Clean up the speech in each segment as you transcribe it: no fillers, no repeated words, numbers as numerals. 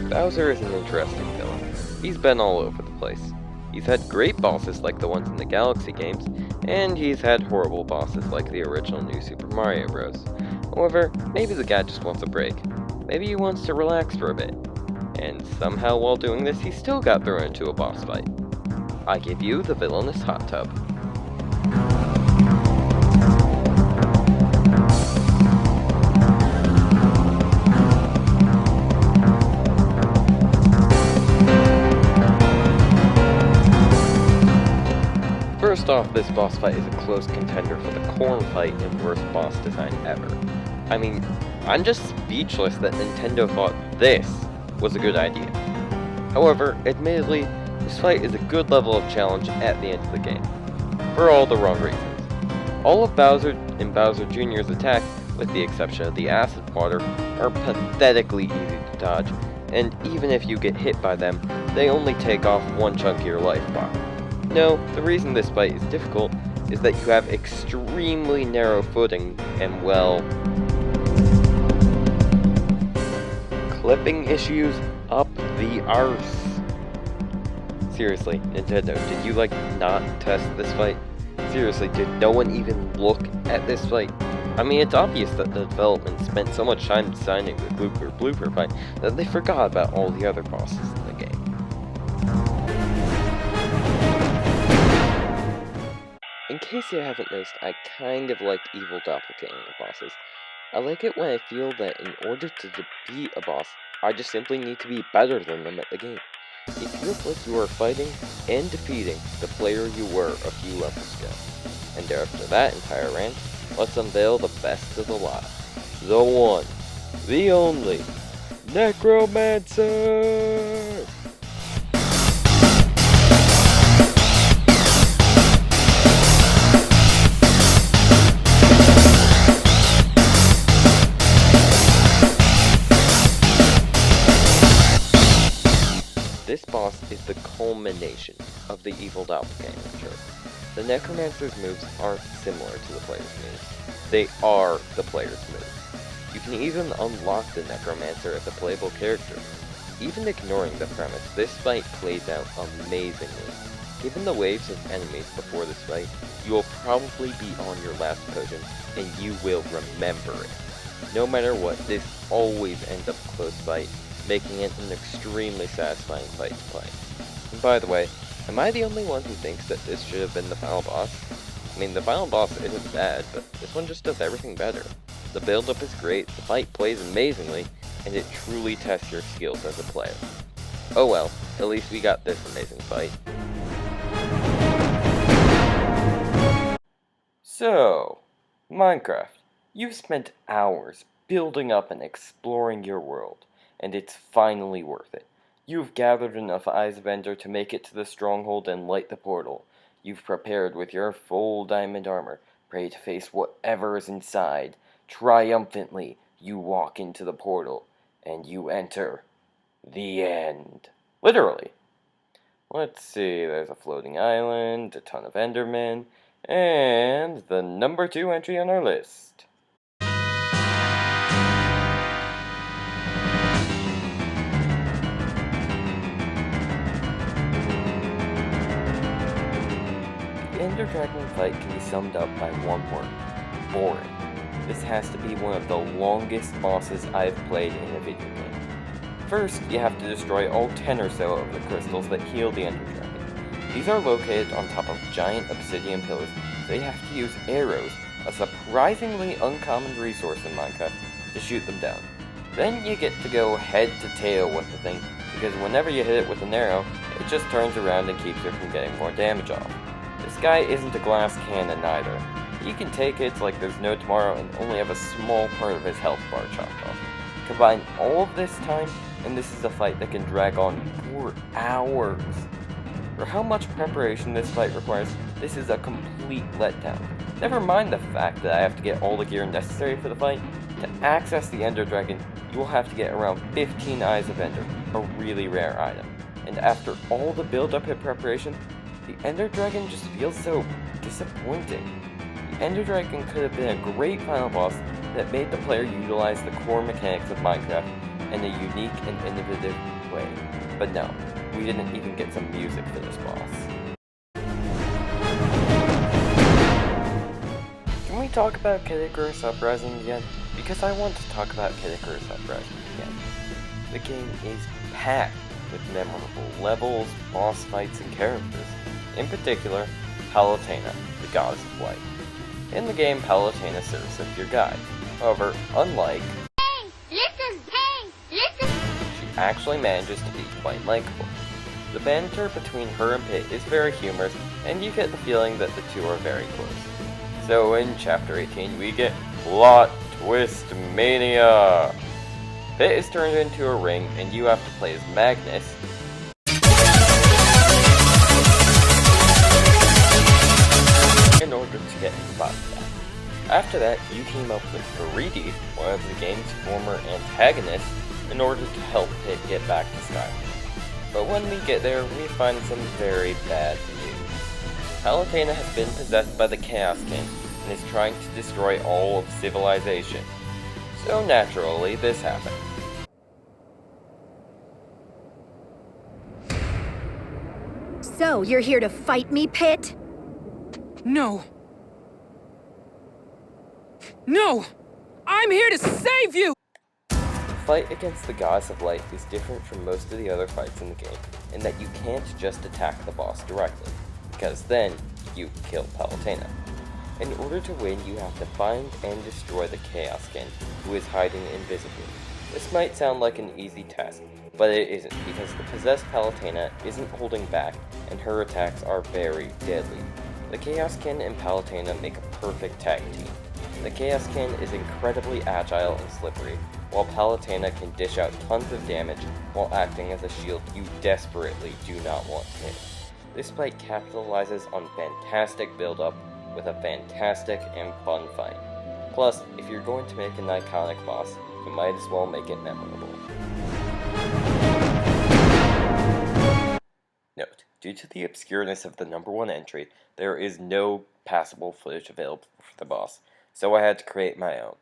Bowser is an interesting villain. He's been all over the place. He's had great bosses like the ones in the Galaxy games, and he's had horrible bosses like the original New Super Mario Bros. However, maybe the guy just wants a break. Maybe he wants to relax for a bit. And somehow while doing this, he still got thrown into a boss fight. I give you the Villainous Hot Tub. First off, this boss fight is a close contender for the corn fight and worst boss design ever. I mean, I'm just speechless that Nintendo thought this was a good idea. However, admittedly, this fight is a good level of challenge at the end of the game, for all the wrong reasons. All of Bowser and Bowser Jr.'s attacks, with the exception of the acid water, are pathetically easy to dodge, and even if you get hit by them, they only take off one chunk of your life bar. No, the reason this fight is difficult is that you have extremely narrow footing and, well, clipping issues up the arse. Seriously, Nintendo, did you not test this fight? Seriously, did no one even look at this fight? I mean, it's obvious that the development spent so much time designing the blooper fight that they forgot about all the other bosses in the game. In case you haven't noticed, I kind of like evil doppelganger bosses. I like it when I feel that in order to defeat a boss, I just simply need to be better than them at the game. It feels like you are fighting and defeating the player you were a few levels ago. And after that entire rant, let's unveil the best of the lot. The one, the only, Necromancer! This boss is the culmination of the evil doppelganger trope. The Necromancer's moves aren't similar to the player's moves. They are the player's moves. You can even unlock the Necromancer as a playable character. Even ignoring the premise, this fight plays out amazingly. Given the waves of enemies before this fight, you will probably be on your last potion, and you will remember it. No matter what, this always ends up a close fight, making it an extremely satisfying fight to play. And by the way, am I the only one who thinks that this should have been the final boss? I mean, the final boss isn't bad, but this one just does everything better. The build-up is great, the fight plays amazingly, and it truly tests your skills as a player. Oh well, at least we got this amazing fight. So, Minecraft, you've spent hours building up and exploring your world, and it's finally worth it. You've gathered enough Eyes of Ender to make it to the stronghold and light the portal. You've prepared with your full diamond armor, ready to face whatever is inside. Triumphantly, you walk into the portal, and you enter the end. Literally. Let's see, there's a floating island, a ton of Endermen, and the number 2 entry on our list. The Ender Dragon fight can be summed up by one word: boring. This has to be one of the longest bosses I've played in a video game. First, you have to destroy all 10 or so of the crystals that heal the Ender Dragon. These are located on top of giant obsidian pillars, so you have to use arrows, a surprisingly uncommon resource in Minecraft, to shoot them down. Then you get to go head to tail with the thing, because whenever you hit it with an arrow, it just turns around and keeps you from getting more damage off. This guy isn't a glass cannon either. You can take hits like there's no tomorrow and only have a small part of his health bar chopped off. Combine all of this time, and this is a fight that can drag on for hours. For how much preparation this fight requires, this is a complete letdown. Never mind the fact that I have to get all the gear necessary for the fight. To access the Ender Dragon, you will have to get around 15 Eyes of Ender, a really rare item. And after all the build-up and preparation, the Ender Dragon just feels so disappointing. The Ender Dragon could have been a great final boss that made the player utilize the core mechanics of Minecraft in a unique and innovative way. But no, we didn't even get some music for this boss. Can we talk about Kid Icarus Uprising again? Because I want to talk about Kid Icarus Uprising again. The game is packed with memorable levels, boss fights, and characters. In particular, Palutena, the goddess of light. In the game, Palutena serves as your guide. However, unlike she actually manages to be quite likable. The banter between her and Pit is very humorous, and you get the feeling that the two are very close. So in Chapter 18, we get Plot Twist Mania! Pit is turned into a ring, and you have to play as Magnus, in order to get him out of that. After that, you team up with Viridi, one of the game's former antagonists, in order to help Pit get back to Skyrim. But when we get there, we find some very bad news. Palutena has been possessed by the Chaos King, and is trying to destroy all of civilization. So naturally, this happened. So, you're here to fight me, Pit? No. No! I'm here to save you! The fight against the Goddess of Light is different from most of the other fights in the game, in that you can't just attack the boss directly, because then you kill Palutena. In order to win, you have to find and destroy the Chaos King, who is hiding invisibly. This might sound like an easy task, but it isn't, because the possessed Palutena isn't holding back, and her attacks are very deadly. The Chaos King and Palutena make a perfect tag team. The Chaos King is incredibly agile and slippery, while Palutena can dish out tons of damage while acting as a shield you desperately do not want to hit. This fight capitalizes on fantastic build-up with a fantastic and fun fight. Plus, if you're going to make an iconic boss, you might as well make it memorable. Note, due to the obscureness of the number 1 entry, there is no passable footage available for the boss, so I had to create my own.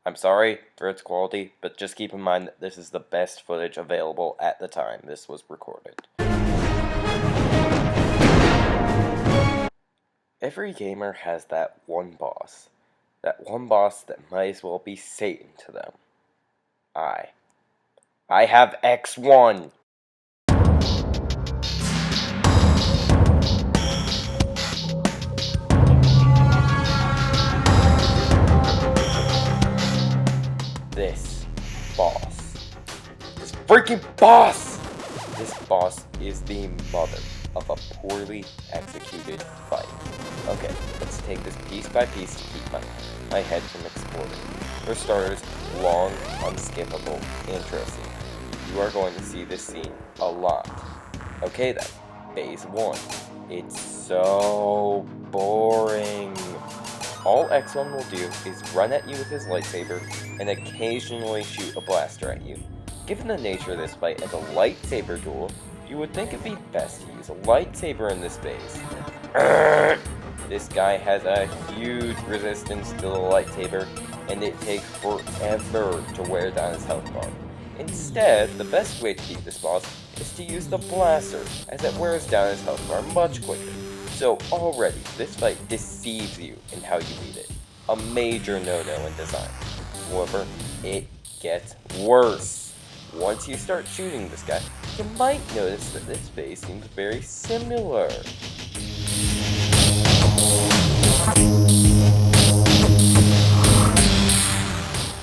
I'm sorry for its quality, but just keep in mind that this is the best footage available at the time this was recorded. Every gamer has that one boss that might as well be Satan to them. I have X1! This freaking boss! This boss is the mother of a poorly executed fight. Okay, let's take this piece by piece to keep my head from exploding. For starters, long, unskippable intro scene. You are going to see this scene a lot. Okay then, phase 1. It's so boring. All X1 will do is run at you with his lightsaber and occasionally shoot a blaster at you. Given the nature of this fight as a lightsaber duel, you would think it'd be best to use a lightsaber in this phase. This guy has a huge resistance to the lightsaber, and it takes forever to wear down his health bar. Instead, the best way to beat this boss is to use the blaster, as it wears down his health bar much quicker. So already, this fight deceives you in how you beat it. A major no-no in design. However, it gets worse. Once you start shooting this guy, you might notice that this phase seems very similar.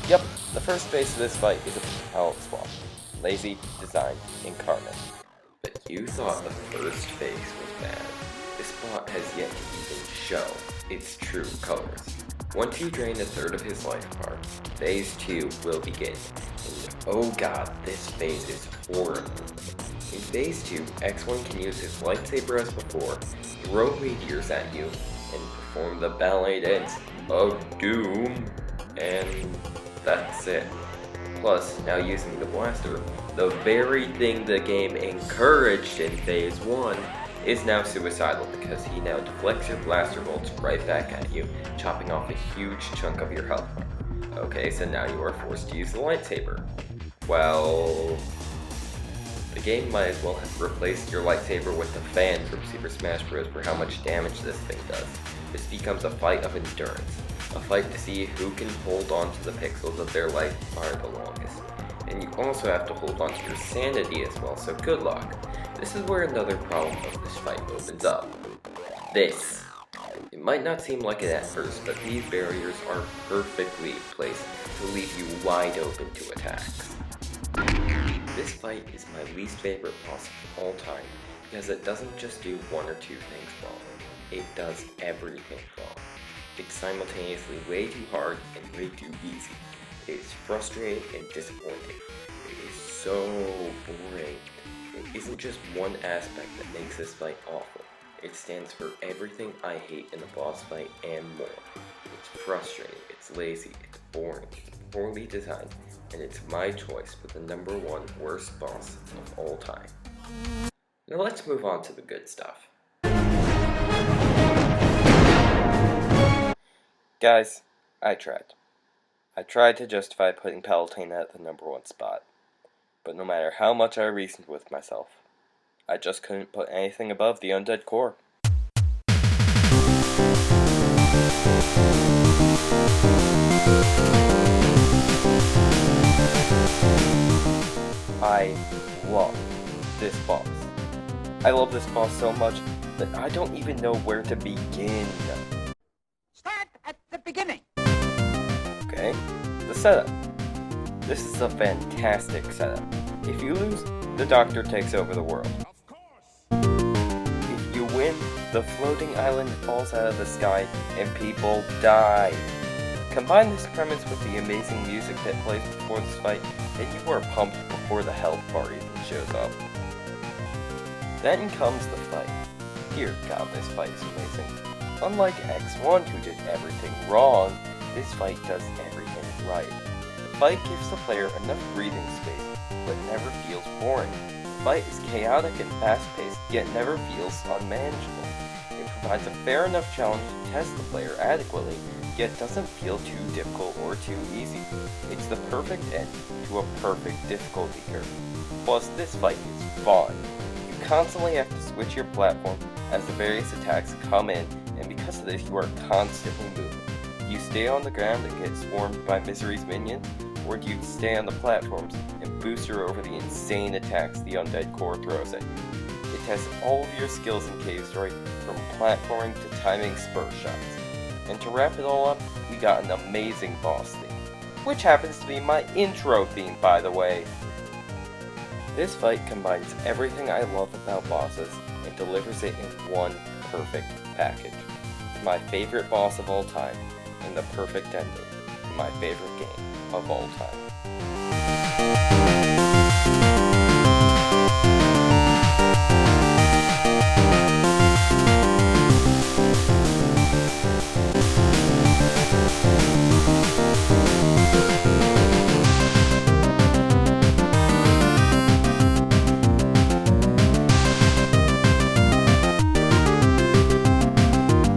Yep, the first phase of this fight is a palette swap. Lazy design incarnate. But you thought the first phase was bad. This bot has yet to even show its true colors. Once you drain a third of his life bar, phase 2 will begin. And oh god, this phase is horrible. In Phase 2, X1 can use his lightsaber as before, throw meteors at you, and perform the ballet dance of doom, and that's it. Plus, now using the blaster, the very thing the game encouraged in Phase 1, is now suicidal because he now deflects your blaster bolts right back at you, chopping off a huge chunk of your health. Okay, so now you are forced to use the lightsaber. Well, the game might as well have replaced your lightsaber with the fan from Super Smash Bros. For how much damage this thing does. This becomes a fight of endurance, a fight to see who can hold on to the pixels of their life bar the longest. And you also have to hold on to your sanity as well, so good luck. This is where another problem of this fight opens up. This. It might not seem like it at first, but these barriers are perfectly placed to leave you wide open to attacks. This fight is my least favorite boss of all time, because it doesn't just do one or two things wrong, it does everything wrong. It's simultaneously way too hard and way too easy. It is frustrating and disappointing. It is so boring. It isn't just one aspect that makes this fight awful. It stands for everything I hate in a boss fight and more. It's frustrating, it's lazy, it's boring, it's poorly designed, and it's my choice for the #1 worst boss of all time. Now let's move on to the good stuff. Guys, I tried. I tried to justify putting Palutena at the #1 spot. But no matter how much I reasoned with myself, I just couldn't put anything above the Undead Core. I love this boss. I love this boss so much that I don't even know where to begin. Start at the beginning. Okay, the setup. This is a fantastic setup. If you lose, the Doctor takes over the world. If you win, the floating island falls out of the sky and people die. Combine this premise with the amazing music that plays before this fight, and you are pumped before the hell party that shows up. Then comes the fight. Dear God, this fight is amazing. Unlike X1, who did everything wrong, this fight does everything right. The fight gives the player enough breathing space, but never feels boring. The fight is chaotic and fast-paced, yet never feels unmanageable. It provides a fair enough challenge to test the player adequately, yet doesn't feel too difficult or too easy. It's the perfect end to a perfect difficulty curve. Plus, this fight is fun. You constantly have to switch your platform as the various attacks come in, and because of this, you are constantly moving. Do you stay on the ground and get swarmed by Misery's minions, or do you stay on the platforms and booster over the insane attacks the Undead Core throws at you? It tests all of your skills in Cave Story, from platforming to timing spur shots. And to wrap it all up, we got an amazing boss theme, which happens to be my intro theme, by the way. This fight combines everything I love about bosses and delivers it in one perfect package. It's my favorite boss of all time, and the perfect ending to my favorite game of all time.